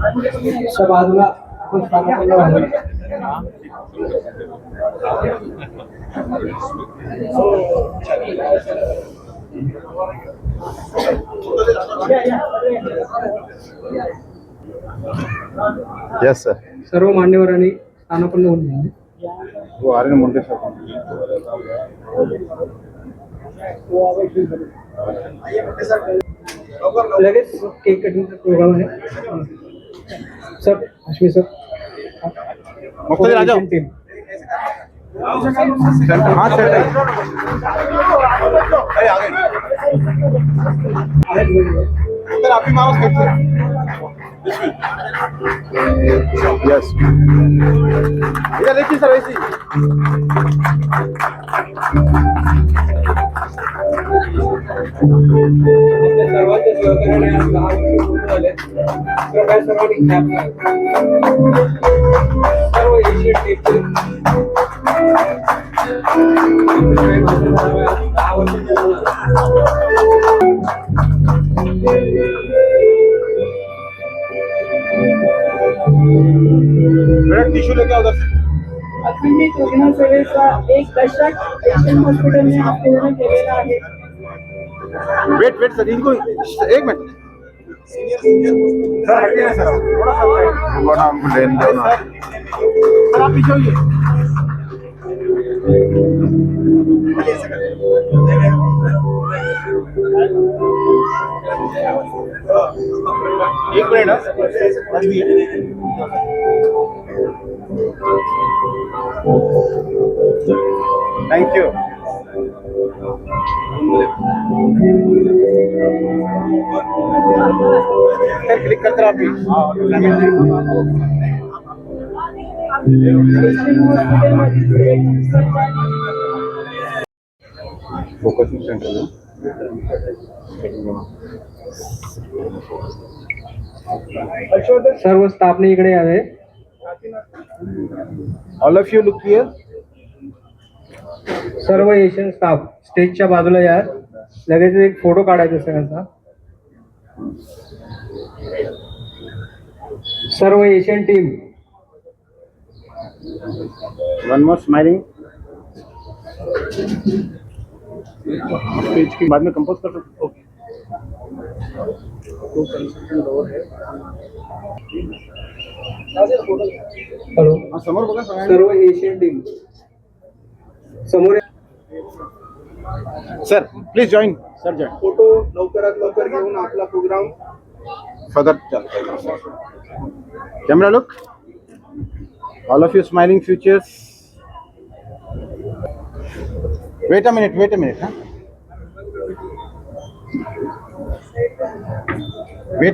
सब बाजूला आपण स्थानापन्न व्हावे. Yes sir. सर्व मान्यवरांनी स्थानापन्न होऊन घ्यावे. वो आ रहे हैं मुंडे साहब. लगेच केक कटिंगचा प्रोग्राम आहे. सर अश्विनी सर मुख्तार आ जाओ. टीम हाँ सर. सर आपकी माउस यस इधर देखिए सर ऐसी. सर्वांच्या सहकार्याने आज 10 वर्ष पूर्ण झाले. कृपया सर्वांनी clap करा. सर्व एशियन टीमचे 10 वर्ष पूर्ण मेरा टिश्यू लेके आओ उधर से. अखंडित रुग्णसेवेचा 1 दशक एशियन हॉस्पिटलने पूर्ण केलेला आहे. वेट वेट सर इनको एक मिनट. सर हटिए ना सर. थोड़ा सा हमको लेन दो ना. सर आप पीछे होइए. एक minute thank you. Sir click करते आप एशियन हॉस्पिटलमधील फोकसिंग सेंटर. सर्व स्टाफने इकडे यावे. All of you look here. सर्व एशियन स्टाफ स्टेजच्या बाजूला या. लगेच एक फोटो काढायचा सगळ्यांचा. सर्व Asian team one more smiling. Page के बाद में कंपोज कर सकते. ओके. हॅलो. हाँ समोर बघा सगळ्यांनी. सर्व एशियन टीम समोर या. Sir please join. Sir join. Photo लवकरात लवकर घेऊन आपला प्रोग्राम फर्दर चलता. Camera look. All of you smiling futures. Wait a minute. हाँ वेट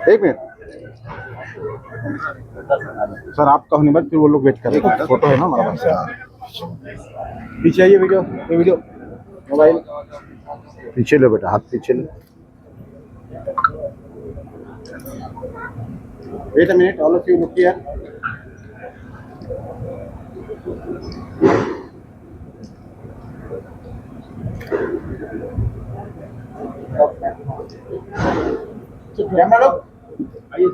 एक मिनट. सर आपका होने बाद फिर वो लोग वेट कर रहे हैं. फोटो है ना हमारा पास. पीछे आइए. वीडियो मोबाइल पीछे लो बेटा. हाथ पीछे लो. Wait a minute. All of you look here. Camera लो. आइए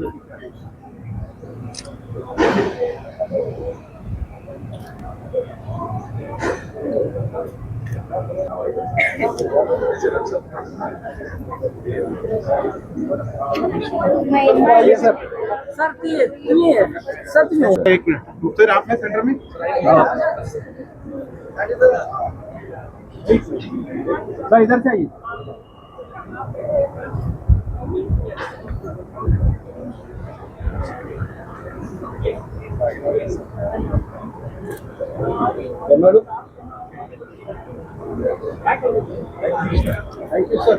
सर. एक मिनट. मुख्तार आप हैं सेंटर में. सर इधर से आइए. Thank you sir. Thank you sir.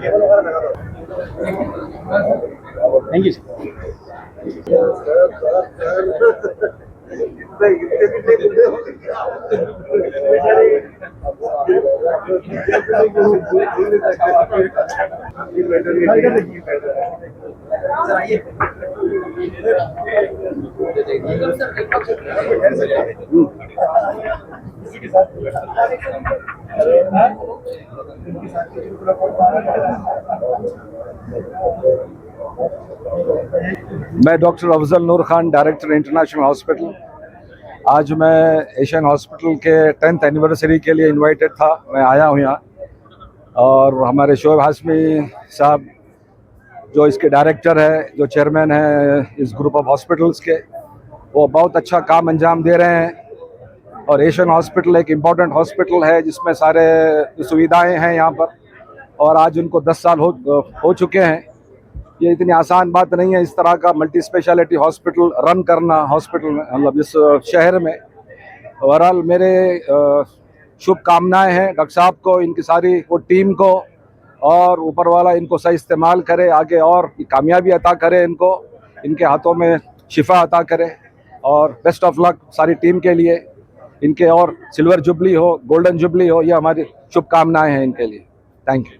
मैं डॉक्टर अफजल नूर खान, डायरेक्टर इंटरनेशनल हॉस्पिटल। आज मैं एशियन हॉस्पिटल के 10th एनिवर्सरी के लिए इनवाइटेड था। मैं आया हूँ यहाँ, और हमारे शोएब हाशमी साहब जो इसके डायरेक्टर है, जो चेयरमैन है इस ग्रुप ऑफ हॉस्पिटल्स के, वो बहुत अच्छा काम अंजाम दे रहे हैं। और एशियन हॉस्पिटल एक इम्पॉर्टेंट हॉस्पिटल है जिसमें सारे सुविधाएं हैं यहाँ पर, और आज उनको 10 साल हो चुके हैं। ये इतनी आसान बात नहीं है इस तरह का मल्टी स्पेशलिटी हॉस्पिटल रन करना हॉस्पिटल में, मतलब इस शहर में। ओवरऑल मेरे शुभकामनाएं हैं डॉक्टर साहब को, इनकी सारी वो टीम को, और ऊपर वाला इनको सही इस्तेमाल करे, आगे और कामयाबी अता करे इनको, इनके हाथों में शिफा अता करे। और बेस्ट ऑफ लक सारी टीम के लिए, इनके और सिल्वर जुबली हो, गोल्डन जुबली हो, ये हमारी शुभकामनाएं हैं इनके लिए। Thank you.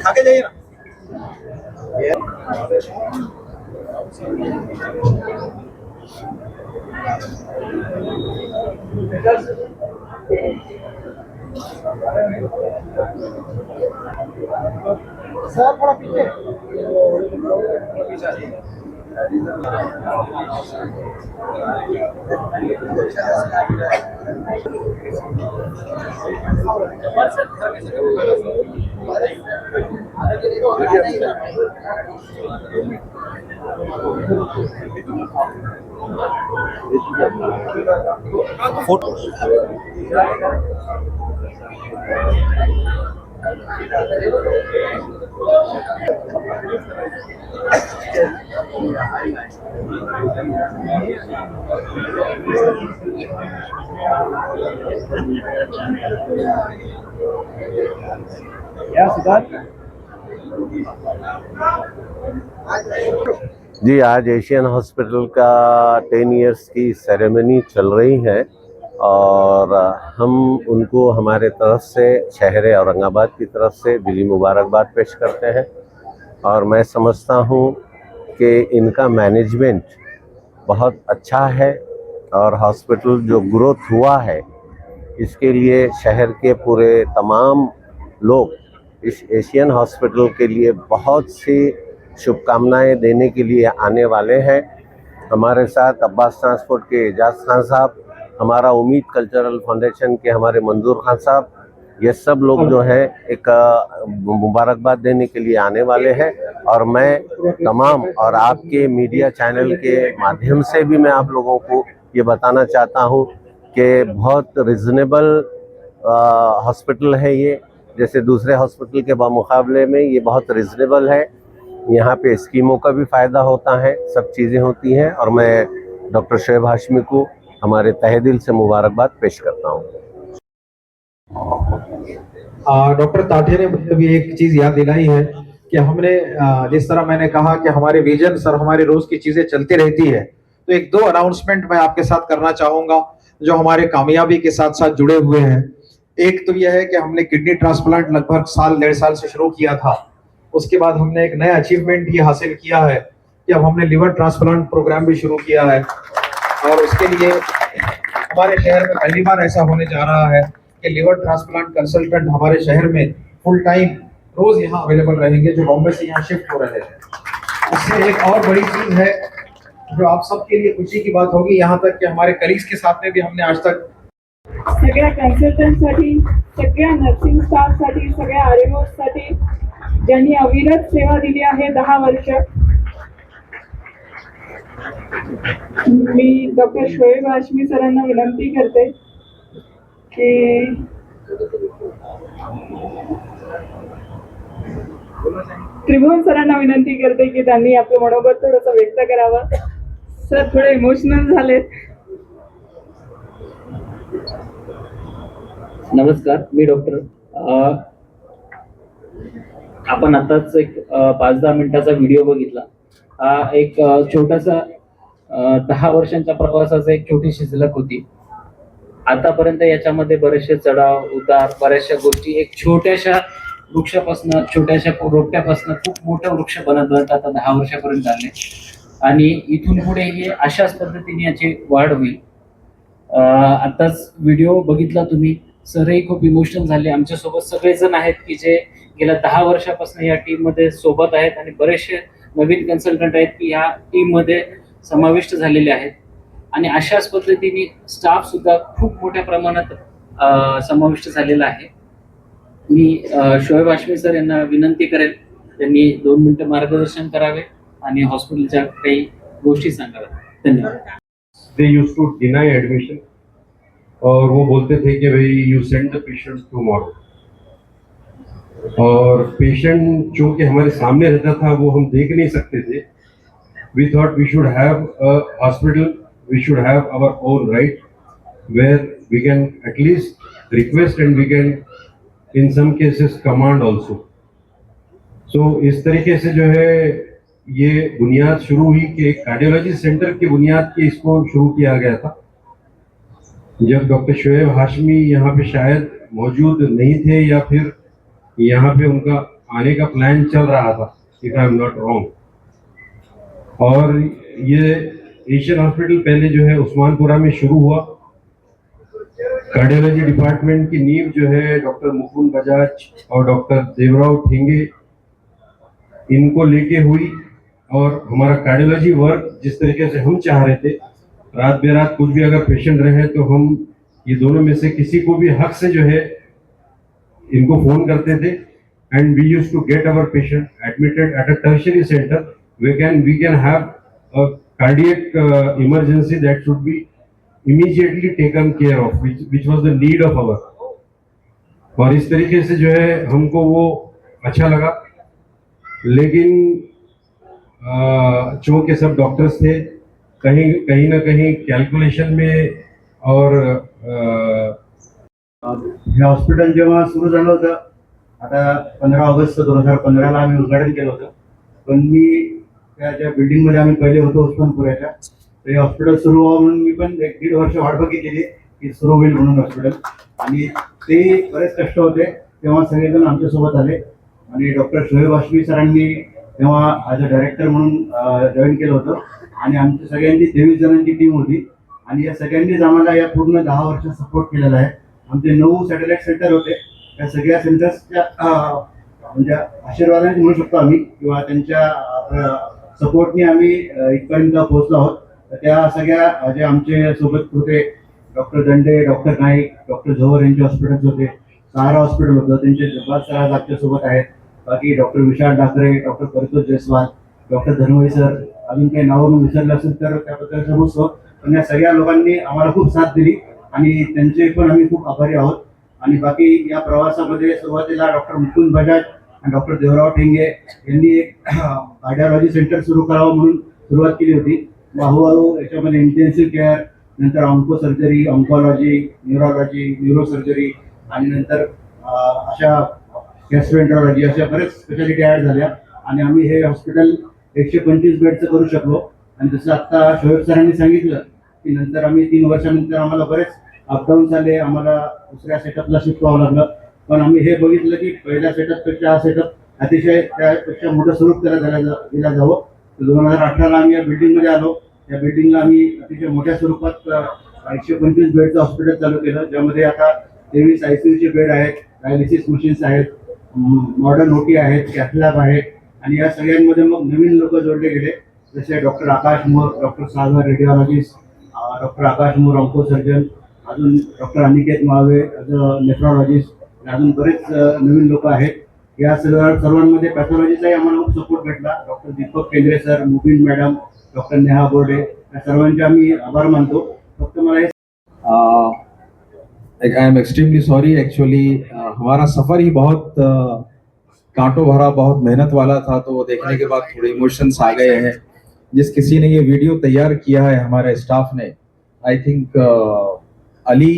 खाके जाइए ना। सर थोड़ा पीछे। फोटो जी, आज एशियन हॉस्पिटल का 10 इयर्स की सेरेमनी चल रही है, और हम उनको हमारे तरफ से, शहर औरंगाबाद की तरफ से दिली मुबारकबाद पेश करते हैं। और मैं समझता हूँ कि इनका मैनेजमेंट बहुत अच्छा है, और हॉस्पिटल जो ग्रोथ हुआ है इसके लिए शहर के पूरे तमाम लोग इस एशियन हॉस्पिटल के लिए बहुत सी शुभकामनाएं देने के लिए आने वाले हैं। हमारे साथ अब्बास ट्रांसपोर्ट के एजाज खान साहब, हमारा उम्मीद कल्चरल फाउंडेशन के हमारे मंजूर खान साहब, ये सब लोग जो है एक मुबारकबाद देने के लिए आने वाले हैं। और मैं तमाम और आपके मीडिया चैनल के माध्यम से भी मैं आप लोगों को ये बताना चाहता हूँ कि बहुत रिजनेबल हॉस्पिटल है ये। जैसे दूसरे हॉस्पिटल के मुकाबले में ये बहुत रिजनेबल है। यहाँ पे स्कीमों का भी फ़ायदा होता है, सब चीज़ें होती हैं। और मैं डॉक्टर शोएब हाशमी को हमारे तहे दिल से मुबारकबाद पेश करता हूँ। डॉक्टर ताठे ने मुझे अभी एक चीज याद दिलाई है कि हमने जिस तरह मैंने कहा कि हमारे विजन सर हमारे रोज की चीजें चलती रहती है, तो एक दो अनाउंसमेंट मैं आपके साथ करना चाहूंगा जो हमारे कामयाबी के साथ साथ जुड़े हुए हैं। एक तो यह है कि हमने किडनी ट्रांसप्लांट लगभग साल 1.5 साल से शुरू किया था। उसके बाद हमने एक नया अचीवमेंट ये हासिल किया है कि अब हमने लिवर ट्रांसप्लांट प्रोग्राम भी शुरू किया है। और उसके लिए हमारे शहर में पहली बार ऐसा होने जा रहा है कि लिवर ट्रांसप्लांट कंसल्टेंट हमारे शहर में फुल टाइम रोज यहाँ अवेलेबल रहेंगे, जो बॉम्बे से यहाँ शिफ्ट हो रहे हैं। इससे एक और बड़ी चीज है जो आप सबके लिए खुशी की बात होगी, यहाँ तक कि हमारे कलीग्स के साथ में भी हमने आज तक सगळ्या कन्सल्टंटसाठी, सगळ्या नर्सिंग स्टाफसाठी, सगळ्या आरएमओसाठी ज्यांनी अविरत सेवा दिली आहे 10 वर्ष, मी डॉक्टर शोएब हाशमी सरांना विनंती करते की त्रिभुवन सरांना विनंती करते की त्यांनी आपलं मनोगत थोडंसं व्यक्त करावं। सर थोडे इमोशनल झालेत। नमस्कार, मी डॉक्टर. आपण आताच एक 5-10 मिनिटाचा व्हिडिओ बघितला. हा एक छोटासा 10 वर्षांच्या प्रवासाचा एक छोटीशी झलक होती. आतापर्यंत याच्यामध्ये बरेचसे चढाव उतार, बऱ्याचशा गोष्टी एक छोट्याशा वृक्षापासून, छोट्याशा रोपट्यापासून खूप मोठा वृक्ष बनत आता 10 वर्षापर्यंत आले आणि इथून पुढे हे अशाच पद्धतीने याची वाढ होईल. आताच व्हिडिओ बघितला तुम्ही, सरही खूप इमोशनल झाले. आमच्यासोबत सगळेजण आहेत की जे गेल्या 10 वर्षापासून या टीम मध्ये सोबत आहेत आणि बरेचसे नवीन कन्सल्टंट आहेत की या टीम मध्ये समाविष्ट झालेले आहेत आणि अशाच पद्धतीने स्टाफ सुद्धा खूप मोठ्या प्रमाणात समाविष्ट झालेला आहे. मी शोएब हाशमी सर यांना विनंती करेन त्यांनी 2 मिनिटं मार्गदर्शन करावे आणि हॉस्पिटलच्या काही गोष्टी सांगाव्या. धन्यवाद. They used to deny admission और वो बोलते थे कि भाई you send the patient tomorrow, और पेशेंट चूंकि हमारे सामने रहता था वो हम देख नहीं सकते थे. We thought we should have a hospital, we should have our own right where we can at least request and we can in some cases command also. So इस तरीके से जो है ये बुनियाद शुरू हुई कि एक कार्डियोलॉजी सेंटर की बुनियाद की इसको शुरू किया गया था. जब डॉक्टर शोएब हाशमी यहाँ पे शायद मौजूद नहीं थे या फिर यहाँ पे उनका आने का प्लान चल रहा था, if I am not wrong. और ये एशियन हॉस्पिटल पहले जो है उस्मानपुरा में शुरू हुआ. कार्डियोलॉजी डिपार्टमेंट की नींव जो है डॉक्टर मुकुंद बजाज और डॉक्टर देवराव ठेंगे इनको लेके हुई, और हमारा कार्डियोलॉजी वर्क जिस तरीके से हम चाह रहे थे, रात बेरात कुछ भी अगर पेशेंट रहे तो हम ये दोनों में से किसी को भी हक से जो है इनको फोन करते थे. And we used to get our patient admitted at a tertiary centre. We can have a cardiac emergency that should be immediately taken care of, which was the need of our. और इस तरीके से जो है हमको वो अच्छा लगा. लेकिन चूंकि सब डॉक्टर्स थे, कहीं ना कहीं कैलकुलेशन में और हे हॉस्पिटल जेव्हा सुरू झालं होतं, आता 15 ऑगस्ट 2015ला आम्ही उद्घाटन केलं होतं. पण मी त्या ज्या बिल्डिंगमध्ये आम्ही पहिले होतो उस्मानपुराच्या, ते हॉस्पिटल सुरू व्हावं म्हणून मी पण 1-1.5 वर्ष वाट बघितलेली की सुरू होईल म्हणून हॉस्पिटल. आणि ते बरेच कष्ट होते. तेव्हा सगळेजण आमच्यासोबत आले आणि डॉक्टर शोएब हाशमी सरांनी तेव्हा ॲज अ डायरेक्टर म्हणून जॉईन केलं होतं. आणि आमच्या सगळ्यांची 23 जणांची टीम होती आणि या सगळ्यांनीच आम्हाला या पूर्ण 10 वर्ष सपोर्ट केलेला आहे. आमचे 9 सॅटेलाईट सेंटर होते. त्या सगळ्या सेंटर्सच्या म्हणजे आशीर्वादाने म्हणू शकतो आम्ही, किंवा त्यांच्या सपोर्टने आम्ही इथपर्यंत पोहोचलो आहोत. त्या सगळ्या जे आमचे सोबत होते, डॉक्टर दंडे, डॉक्टर नाईक, डॉक्टर झोवर यांचे हॉस्पिटल्स होते, सहारा हॉस्पिटल होतं, त्यांचे जब्बार सर आज आमच्यासोबत आहेत. बाकी doctor Vishal Thackeray, doctor Partosh Jaiswal, doctor Dhanwai sir, अजून काही नावं विसरलं असेल तर त्याबद्दल समजतो. पण या सगळ्या लोकांनी आम्हाला खूप साथ दिली आणि त्यांचे पण आम्ही खूप आभारी आहोत. आणि बाकी या प्रवासामध्ये सुरुवातीला डॉक्टर मुकुंद बजाज आणि डॉक्टर देवराव ठेंगे यांनी एक कार्डियोलॉजी सेंटर सुरू करावं म्हणून सुरुवात केली होती. हळूहळू याच्यामध्ये इंटेन्सिव्ह केअर, नंतर onco surgery, oncology, neurology, neuro surgery आणि नंतर अशा गॅस्ट्रोएंटरॉलॉजी अशा बरेच स्पेशालिटी ॲड झाल्या आणि आम्ही हे हॉस्पिटल 125 बेडचं करू शकलो. आणि जसं आत्ता शोएब सरांनी सांगितलं की नंतर आम्ही 3 वर्षानंतर आम्हाला बरेच अपडाऊन झाले, आम्हाला दुसऱ्या सेटअपला शिफ्ट व्हावं लागलं. पण आम्ही हे बघितलं की पहिल्या सेटअपपेक्षा हा सेटअप अतिशय त्यापेक्षा मोठं स्वरूप त्याला दिला जावं. 2018ला आम्ही या बिल्डिंगमध्ये आलो. या बिल्डिंगला आम्ही अतिशय मोठ्या स्वरूपात 125 बेडचं हॉस्पिटल चालू केलं, ज्यामध्ये आता 23 ICUचे बेड आहेत, डायलिसिस मशीन्स आहेत, मॉडर्न ओटी आहेत, कॅथलॅब आहेत. आणि या सगळ्यांमध्ये मग नवीन लोक जोडले गेले, जसे डॉक्टर आकाश मोर, डॉक्टर सागर रेडिओलॉजिस्ट, डॉक्टर आकाश मोर ऑन्को सर्जन, अजून डॉक्टर अनिकेत माळवे नेफ्रॉलॉजिस्ट, अजून बरेच नवीन लोक आहेत. या सर्वांमध्ये पॅथॉलॉजीचाही आम्हाला खूप सपोर्ट भेटला. Doctor Deepak Kendre sir, Mubeen madam, doctor Neha Borde, या सर्वांचे आम्ही आभार मानतो. फक्त मला हे I am extremely sorry. Actually हमारा सफ़र ही बहुत कांटों भरा, बहुत मेहनत वाला था, तो वो देखने के बाद थोड़े इमोशंस आ गए हैं. जिस किसी ने ये वीडियो तैयार किया है हमारे स्टाफ ने, आई थिंक अली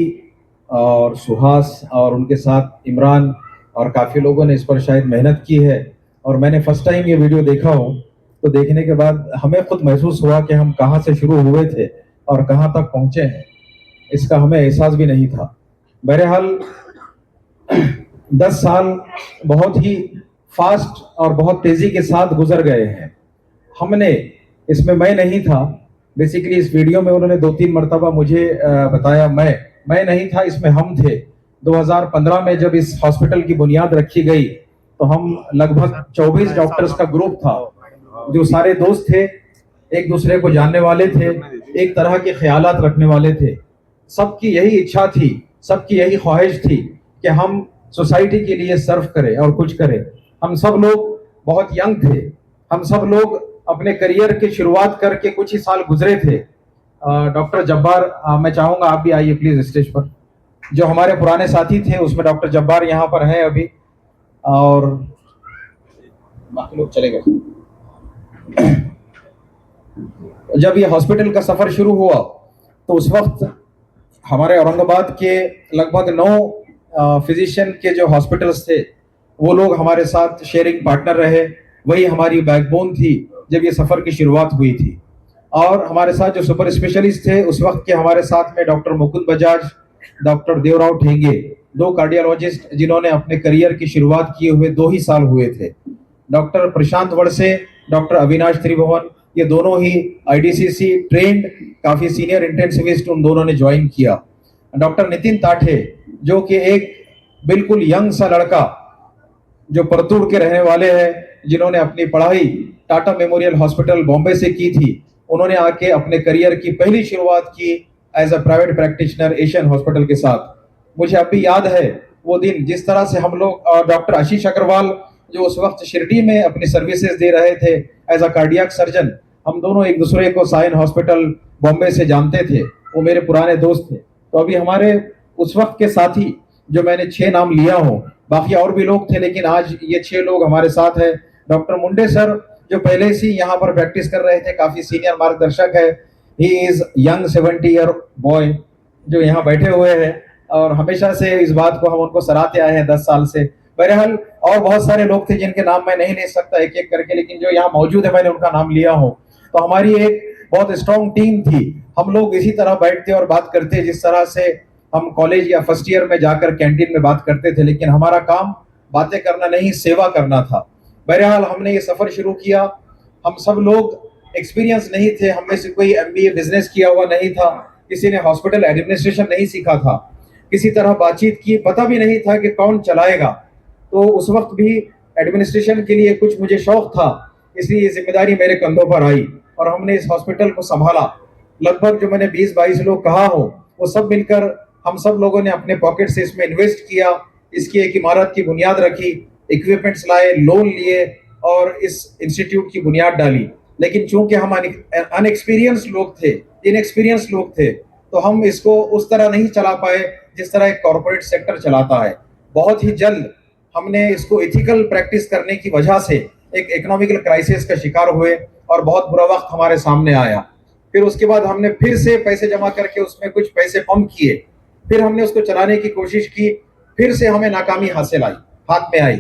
और सुहास और उनके साथ इमरान और काफ़ी लोगों ने इस पर शायद मेहनत की है। और मैंने फर्स्ट टाइम ये वीडियो देखा हूँ, तो देखने के बाद हमें खुद महसूस हुआ कि हम कहाँ से शुरू हुए थे और कहाँ तक पहुँचे हैं, इसका हमें एहसास भी नहीं था। बहरहाल 10 साल बहुत ही फास्ट और बहुत तेज़ी के साथ गुजर गए हैं। हमने इसमें, मैं नहीं था बेसिकली, इस वीडियो में उन्होंने 2-3 मरतबा मुझे बताया, मैं नहीं था, इसमें हम थे। 2015 में जब इस हॉस्पिटल की बुनियाद रखी गई तो हम लगभग 24 डॉक्टर्स का ग्रुप था, जो सारे दोस्त थे, एक दूसरे को जानने वाले थे, एक तरह के ख्यालात रखने वाले थे। सबकी यही इच्छा थी, सबकी यही ख्वाहिश थी कि हम सोसाइटी के लिए सर्व करें और कुछ करें। हम सब लोग बहुत यंग थे, हम सब लोग अपने करियर की शुरुआत करके कुछ ही साल गुजरे थे। डॉक्टर जब्बार, मैं चाहूँगा आप भी आइए प्लीज़ स्टेज पर। जो हमारे पुराने साथी थे उसमें डॉक्टर जब्बार यहाँ पर हैं अभी, और बाकी लोग चले गए। जब ये हॉस्पिटल का सफ़र शुरू हुआ तो उस वक्त हमारे औरंगाबाद के लगभग 9 फिजिशियन के जो हॉस्पिटल्स थे वो लोग हमारे साथ शेयरिंग पार्टनर रहे। वही हमारी बैकबोन थी जब ये सफ़र की शुरुआत हुई थी। और हमारे साथ जो सुपर स्पेशलिस्ट थे उस वक्त के हमारे साथ में doctor Mukund Bajaj, doctor Devrao ठेंगे, 2 cardiologist जिन्होंने अपने करियर की शुरुआत किए हुए 2 ही साल हुए थे। डॉक्टर प्रशांत वड़से, डॉक्टर अविनाश त्रिभुवन, ये दोनों ही IDCC ट्रेंड काफ़ी सीनियर इंटेंसिविस्ट उन दोनों ने ज्वाइन किया। डॉक्टर नितिन ताठे जो कि एक बिल्कुल यंग सा लड़का जो परतूड़ के रहने वाले हैं, जिन्होंने अपनी पढ़ाई टाटा मेमोरियल हॉस्पिटल बॉम्बे से की थी, उन्होंने आके अपने करियर की पहली शुरुआत की as a private practitioner Asian hospital के साथ। मुझे अब भी याद है वो दिन, जिस तरह से हम लोग, और डॉक्टर आशीष अग्रवाल जो उस वक्त शिरडी में अपनी सर्विसेज दे रहे थे एज अ कार्डियक सर्जन, हम दोनों एक दूसरे को साइन हॉस्पिटल बॉम्बे से जानते थे, वो मेरे पुराने दोस्त थे। तो अभी हमारे उस वक्त के साथी जो मैंने 6 नाम लिया हूँ, बाकी और भी लोग थे लेकिन आज ये 6 लोग हमारे साथ हैं। डॉक्टर मुंडे सर जो पहले से यहाँ पर प्रैक्टिस कर रहे थे, काफ़ी सीनियर मार्गदर्शक है। He is young 70 year boy जो यहाँ बैठे हुए हैं, और हमेशा से इस बात को हम उनको सराहते आए हैं 10 साल से। बहरहाल और बहुत सारे लोग थे जिनके नाम मैं नहीं ले सकता एक एक करके, लेकिन जो यहाँ मौजूद है मैंने उनका नाम लिया हूँ। तो हमारी एक बहुत स्ट्रॉन्ग टीम थी। हम लोग इसी तरह बैठते और बात करते जिस तरह से हम कॉलेज या फर्स्ट ईयर में जाकर कैंटीन में बात करते थे, लेकिन हमारा काम बातें करना नहीं, सेवा करना था। बहरहाल हमने ये सफ़र शुरू किया। हम सब लोग एक्सपीरियंस नहीं थे, हम में से कोई MBA बिजनेस किया हुआ नहीं था, किसी ने हॉस्पिटल एडमिनिस्ट्रेशन नहीं सीखा था, किसी तरह बातचीत की पता भी नहीं था कि कौन चलाएगा। तो उस वक्त भी एडमिनिस्ट्रेशन के लिए कुछ मुझे शौक था, इसलिए ये जिम्मेदारी मेरे कंधों पर आई और हमने इस हॉस्पिटल को संभाला। लगभग जो मैंने 20-22 लोग कहा हो, वो सब मिलकर हम सब लोगों ने अपने पॉकेट से इसमें इन्वेस्ट किया, इसकी एक इमारत की बुनियाद रखी, इक्विपमेंट्स लाए, लोन लिए और इस इंस्टीट्यूट की बुनियाद डाली। लेकिन चूंकि हम अनएक्सपीरियंस लोग थे, इनएक्सपीरियंस लोग थे, तो हम इसको उस तरह नहीं चला पाए जिस तरह एक कॉर्पोरेट सेक्टर चलाता है। बहुत ही जल्द हमने इसको एथिकल प्रैक्टिस करने की वजह से एक इकोनॉमिकल क्राइसिस का शिकार हुए और बहुत बुरा वक्त हमारे सामने आया। फिर उसके बाद हमने फिर से पैसे जमा करके उसमें कुछ पैसे पंप किए, फिर हमने उसको चलाने की कोशिश की, फिर से हमें नाकामी हाथ में आई।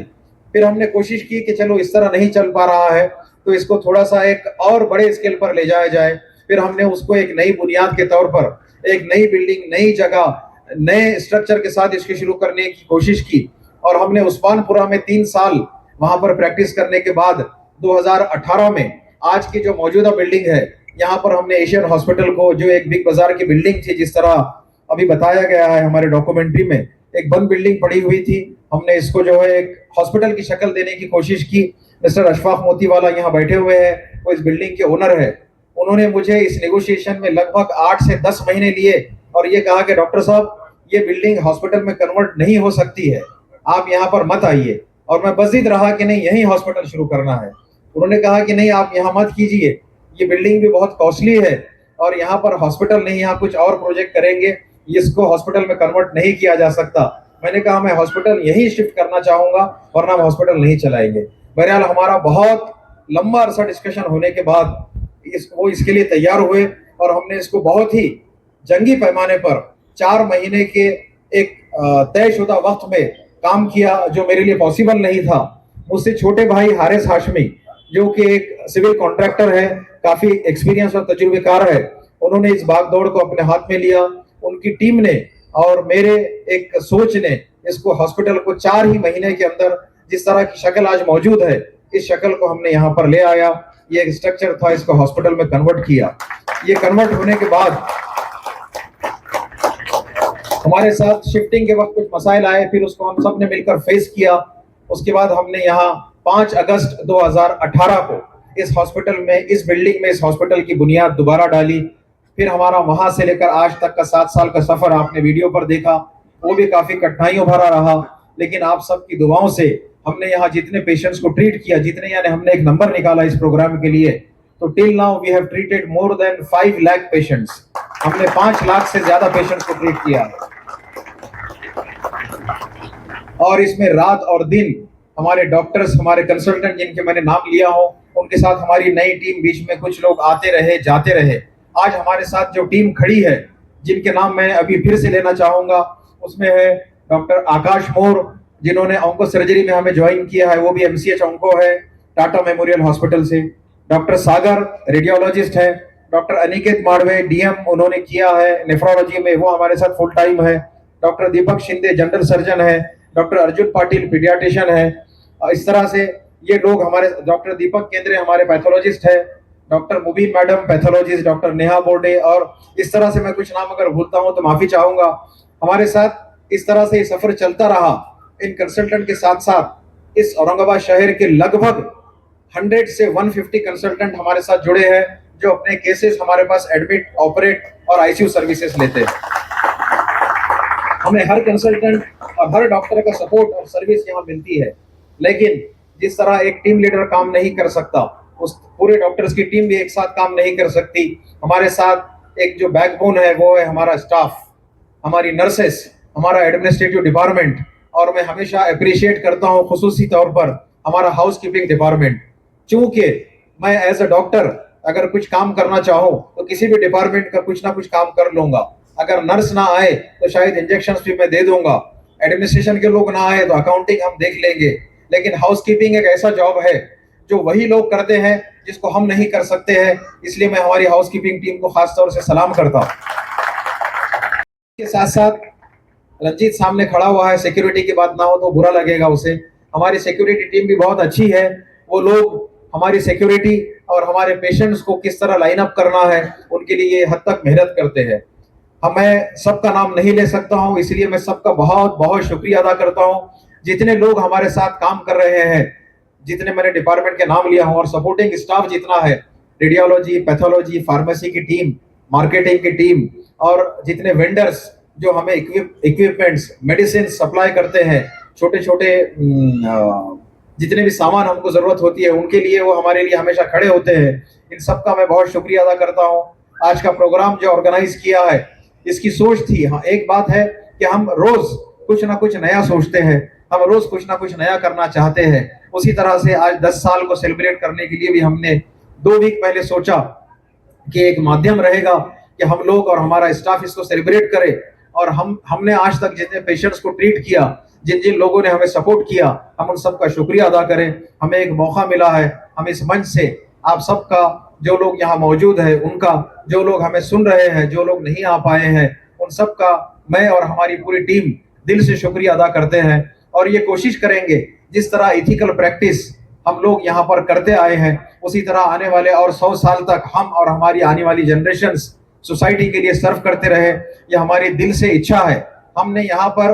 फिर हमने कोशिश की कि चलो इस तरह नहीं चल पा रहा है तो इसको थोड़ा सा एक और बड़े स्केल पर ले जाया जाए। फिर हमने उसको एक नई बुनियाद के तौर पर एक नई बिल्डिंग, नई जगह, नए स्ट्रक्चर के साथ इसकी शुरू करने की कोशिश की और हमने उस्मानपुरा में 3 साल वहां पर प्रैक्टिस करने के बाद 2018 में आज की जो मौजूदा बिल्डिंग है, यहाँ पर हमने एशियन हॉस्पिटल को, जो एक बिग बाजार की बिल्डिंग थी, जिस तरह अभी बताया गया है हमारे डॉक्यूमेंट्री में, एक बंद बिल्डिंग पड़ी हुई थी, हमने इसको जो है एक हॉस्पिटल की शक्ल देने की कोशिश की। मिस्टर अशफाक मोतीवाला यहाँ बैठे हुए हैं, वो इस बिल्डिंग के ओनर है। उन्होंने मुझे इस नेगोशिएशन में लगभग 8 से 10 महीने लिए और ये कहा कि डॉक्टर साहब, ये बिल्डिंग हॉस्पिटल में कन्वर्ट नहीं हो सकती है, आप यहाँ पर मत आइए। और मैं बज़िद रहा कि नहीं, यही हॉस्पिटल शुरू करना है। उन्होंने कहा कि नहीं, आप यहाँ मत कीजिए, ये बिल्डिंग भी बहुत कॉस्टली है और यहाँ पर हॉस्पिटल नहीं, यहाँ कुछ और प्रोजेक्ट करेंगे, इसको हॉस्पिटल में कन्वर्ट नहीं किया जा सकता। मैंने कहा मैं हॉस्पिटल यही शिफ्ट करना चाहूँगा, वरना हम हॉस्पिटल नहीं चलाएंगे। बहरहाल हमारा बहुत लंबा अरसा डिस्कशन होने के बाद वो इसके लिए तैयार हुए और हमने इसको बहुत ही जंगी पैमाने पर 4 महीने के एक तयशुदा वक्त में काम किया जो मेरे लिए पॉसिबल नहीं था। मुझसे छोटे भाई हारिस हाशमी जो कि एक सिविल कॉन्ट्रैक्टर है, काफी एक्सपीरियंस और तजुर्बेकार है, उन्होंने इस भागदौड़ को अपने हाथ में लिया। उनकी टीम ने और मेरे एक सोच ने इसको हॉस्पिटल को 4 ही महीने के अंदर जिस तरह की शक्ल आज मौजूद है, इस शक्ल को हमने यहाँ पर ले आया। ये एक स्ट्रक्चर था, इसको हॉस्पिटल में कन्वर्ट किया। ये कन्वर्ट होने के बाद हमारे साथ शिफ्टिंग के वक्त कुछ मसाइल आए, फिर उसको हम सब ने मिलकर फेस किया। उसके बाद हमने यहाँ 5 अगस्त 2018 को इस हॉस्पिटल में, इस बिल्डिंग में इस हॉस्पिटल की बुनियाद दोबारा डाली। फिर हमारा वहां से लेकर आज तक का 7 साल का सफर आपने वीडियो पर देखा, वो भी काफी कठिनाइयों भरा रहा, लेकिन आप सबकी दुआओं से हमने यहाँ जितने पेशेंट्स को ट्रीट किया, जितने यानी हमने एक नंबर निकाला इस प्रोग्राम के लिए, तो till now we have treated more than 5 lakh patients. हमने 5 लाख से ज्यादा पेशेंट्स को ट्रीट किया है। और इसमें रात और दिन हमारे डॉक्टर्स, हमारे कंसल्टेंट जिनके मैंने नाम लिया हो, उनके साथ हमारी नई टीम, बीच में कुछ लोग आते रहे जाते रहे। आज हमारे साथ जो टीम खड़ी है, जिनके नाम मैं अभी फिर से लेना चाहूंगा, उसमें है डॉक्टर आकाश मोर जिन्होंने ऑन्को सर्जरी में हमें ज्वाइन किया है, वो भी MCH ऑन्को है टाटा मेमोरियल हॉस्पिटल से। डॉक्टर सागर रेडियोलॉजिस्ट है। डॉक्टर अनिकेत माड़वे DM उन्होंने किया है नेफ्रोलॉजी में, वो हमारे साथ फुल टाइम है। डॉक्टर दीपक शिंदे जनरल सर्जन है। डॉक्टर अर्जुन पाटिल पीडियाट्रिशियन है। इस तरह से ये लोग हमारे, डॉक्टर दीपक केंद्रे हमारे पैथोलॉजिस्ट है, डॉक्टर मुबीन मैडम पैथोलॉजिस्ट, डॉक्टर नेहा बोर्डे, और इस तरह से मैं कुछ नाम अगर भूलता हूं तो माफी चाहूंगा। हमारे साथ इस तरह से ये सफर चलता रहा। इन कंसल्टेंट के साथ साथ इस औरंगाबाद शहर के लगभग 100 से 150 कंसल्टेंट हमारे साथ जुड़े हैं, जो अपने केसेस हमारे पास एडमिट, ऑपरेट और ICU सर्विसेज लेते हैं। हमें हर कंसल्टेंट और हर डॉक्टर का सपोर्ट और सर्विस यहाँ मिलती है, लेकिन जिस तरह एक टीम लीडर काम नहीं कर सकता, उस पूरे डॉक्टर्स की टीम भी एक साथ काम नहीं कर सकती। हमारे साथ एक जो बैकबोन है वो है हमारा स्टाफ, हमारी नर्सेस, हमारा एडमिनिस्ट्रेटिव डिपार्टमेंट, और मैं हमेशा अप्रिशिएट करता हूँ खुसूसी तौर पर हमारा हाउस कीपिंग डिपार्टमेंट। चूंकि मैं एज अ डॉक्टर अगर कुछ काम करना चाहूँ तो किसी भी डिपार्टमेंट का कुछ ना कुछ काम कर लूंगा। अगर नर्स ना आए तो शायद इंजेक्शन भी मैं दे दूंगा, एडमिनिस्ट्रेशन के लोग ना आए तो अकाउंटिंग हम देख लेंगे, लेकिन हाउस कीपिंग एक ऐसा जॉब है जो वही लोग करते हैं जिसको हम नहीं कर सकते हैं। इसलिए मैं हमारी हाउस कीपिंग टीम को खास तौर से सलाम करता हूँ। के साथ साथ रंजीत सामने खड़ा हुआ है, सिक्योरिटी की बात ना हो तो बुरा लगेगा उसे। हमारी सिक्योरिटी टीम भी बहुत अच्छी है। वो लोग हमारी सिक्योरिटी और हमारे पेशेंट्स को किस तरह लाइन अप करना है, उनके लिए हद तक मेहनत करते हैं। मैं सबका नाम नहीं ले सकता हूं, इसलिए मैं सबका बहुत बहुत शुक्रिया अदा करता हूं। जितने लोग हमारे साथ काम कर रहे हैं, जितने मैंने डिपार्टमेंट के नाम लिया हूं, और सपोर्टिंग स्टाफ जितना है, रेडियोलॉजी, पैथोलॉजी, फार्मेसी की टीम, मार्केटिंग की टीम, और जितने वेंडर्स जो हमें इक्विपमेंट्स, मेडिसिन सप्लाई करते हैं, छोटे छोटे जितने भी सामान हमको जरूरत होती है उनके लिए वो हमारे लिए हमेशा खड़े होते हैं। इन सबका मैं बहुत शुक्रिया अदा करता हूँ। आज का प्रोग्राम जो ऑर्गेनाइज किया है, इसकी सोच थी, हाँ एक बात है कि हम रोज कुछ ना कुछ नया सोचते हैं, हम रोज कुछ ना कुछ नया करना चाहते हैं। उसी तरह से आज 10 साल को सेलिब्रेट करने के लिए भी हमने 2 वीक पहले सोचा कि एक माध्यम रहेगा कि हम लोग और हमारा स्टाफ इसको सेलिब्रेट करे, और हमने आज तक जितने पेशेंट्स को ट्रीट किया, जिन जिन लोगों ने हमें सपोर्ट किया, हम उन सबका शुक्रिया अदा करें। हमें एक मौका मिला है, हम इस मंच से आप सबका, जो लोग यहाँ मौजूद है उनका, जो लोग हमें सुन रहे हैं, जो लोग नहीं आ पाए हैं, उन सबका मैं और हमारी पूरी टीम दिल से शुक्रिया अदा करते हैं। और ये कोशिश करेंगे जिस तरह इथिकल प्रैक्टिस हम लोग यहाँ पर करते आए हैं, उसी तरह आने वाले और 100 साल तक हम और हमारी आने वाली जनरेशंस सोसाइटी के लिए सर्व करते रहे। ये हमारी दिल से इच्छा है। हमने यहाँ पर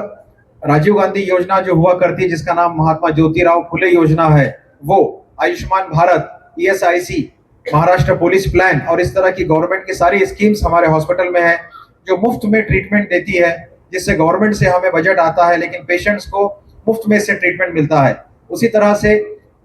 राजीव गांधी योजना जो हुआ करती है, जिसका नाम महात्मा ज्योतिराव फुले योजना है, वो Ayushman Bharat, ESIC, Maharashtra police plan और इस तरह की गवर्नमेंट की सारी स्कीम्स हमारे हॉस्पिटल में है, जो मुफ्त में ट्रीटमेंट देती है, जिससे गवर्नमेंट से हमें बजट आता है लेकिन पेशेंट्स को मुफ्त में इससे ट्रीटमेंट मिलता है। उसी तरह से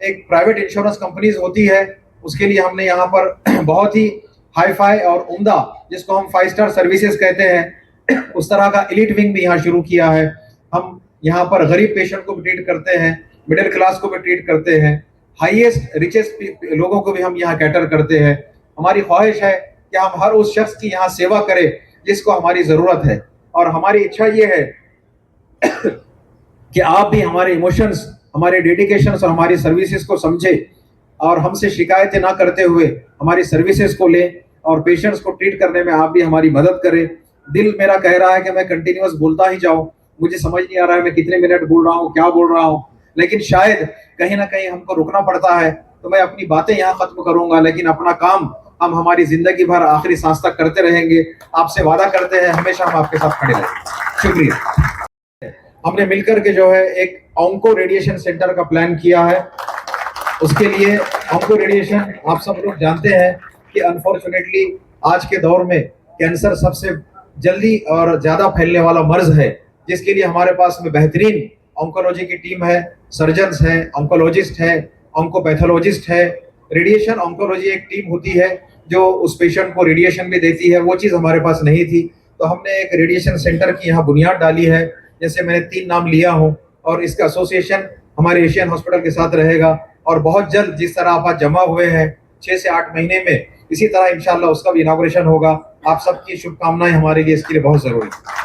एक प्राइवेट इंश्योरेंस कंपनीज होती है, उसके लिए हमने यहाँ पर बहुत ही हाई फाई और उम्दा, जिसको हम 5 स्टार सर्विसेज कहते हैं, उस तरह का एलिट विंग भी यहाँ शुरू किया है। हम यहाँ पर गरीब पेशेंट को भी ट्रीट करते हैं, मिडिल क्लास को भी ट्रीट करते हैं, हाईएस्ट रिचेस्ट लोगों को भी हम यहाँ कैटर करते हैं। हमारी ख्वाहिश है कि हम हर उस शख्स की यहाँ सेवा करें जिसको हमारी जरूरत है, और हमारी इच्छा ये है कि आप भी हमारे इमोशंस, हमारे डेडिकेशंस और हमारी सर्विसेज को समझे और हमसे शिकायतें ना करते हुए हमारी सर्विसेज को लें और पेशेंट्स को ट्रीट करने में आप भी हमारी मदद करें। दिल मेरा कह रहा है कि मैं कंटिन्यूअस बोलता ही जाऊं, मुझे समझ नहीं आ रहा है मैं कितने मिनट बोल रहा हूं, क्या बोल रहा हूं, लेकिन शायद कहीं ना कहीं हमको रुकना पड़ता है। तो मैं अपनी बातें यहाँ खत्म करूंगा, लेकिन अपना काम हम हमारी जिंदगी भर आखिरी सांस तक करते रहेंगे। आपसे वादा करते हैं हमेशा हम आपके साथ खड़े रहेंगे। शुक्रिया। हमने मिलकर के जो है एक ऑन्को रेडिएशन सेंटर का प्लान किया है। उसके लिए ऑन्को रेडिएशन, आप सब लोग जानते हैं कि अनफॉर्चुनेटली आज के दौर में कैंसर सबसे जल्दी और ज्यादा फैलने वाला मर्ज है, जिसके लिए हमारे पास में बेहतरीन ऑन्कोलॉजी की टीम है, सर्जन्स हैं, ऑन्कोलॉजिस्ट हैं, ऑन्कोपैथोलॉजिस्ट है। रेडिएशन ऑन्कोलॉजी एक टीम होती है जो उस पेशेंट को रेडिएशन भी देती है, वो चीज़ हमारे पास नहीं थी। तो हमने एक रेडिएशन सेंटर की यहाँ बुनियाद डाली है। जैसे मैंने 3 नाम लिया हूँ और इसका एसोसिएशन हमारे एशियन हॉस्पिटल के साथ रहेगा और बहुत जल्द जिस तरह आप आज जमा हुए हैं 6 से 8 महीने में, इसी तरह इंशाल्लाह उसका भी इनॉग्रेशन होगा। आप सबकी शुभकामनाएं हमारे लिए इसके लिए बहुत जरूरी है।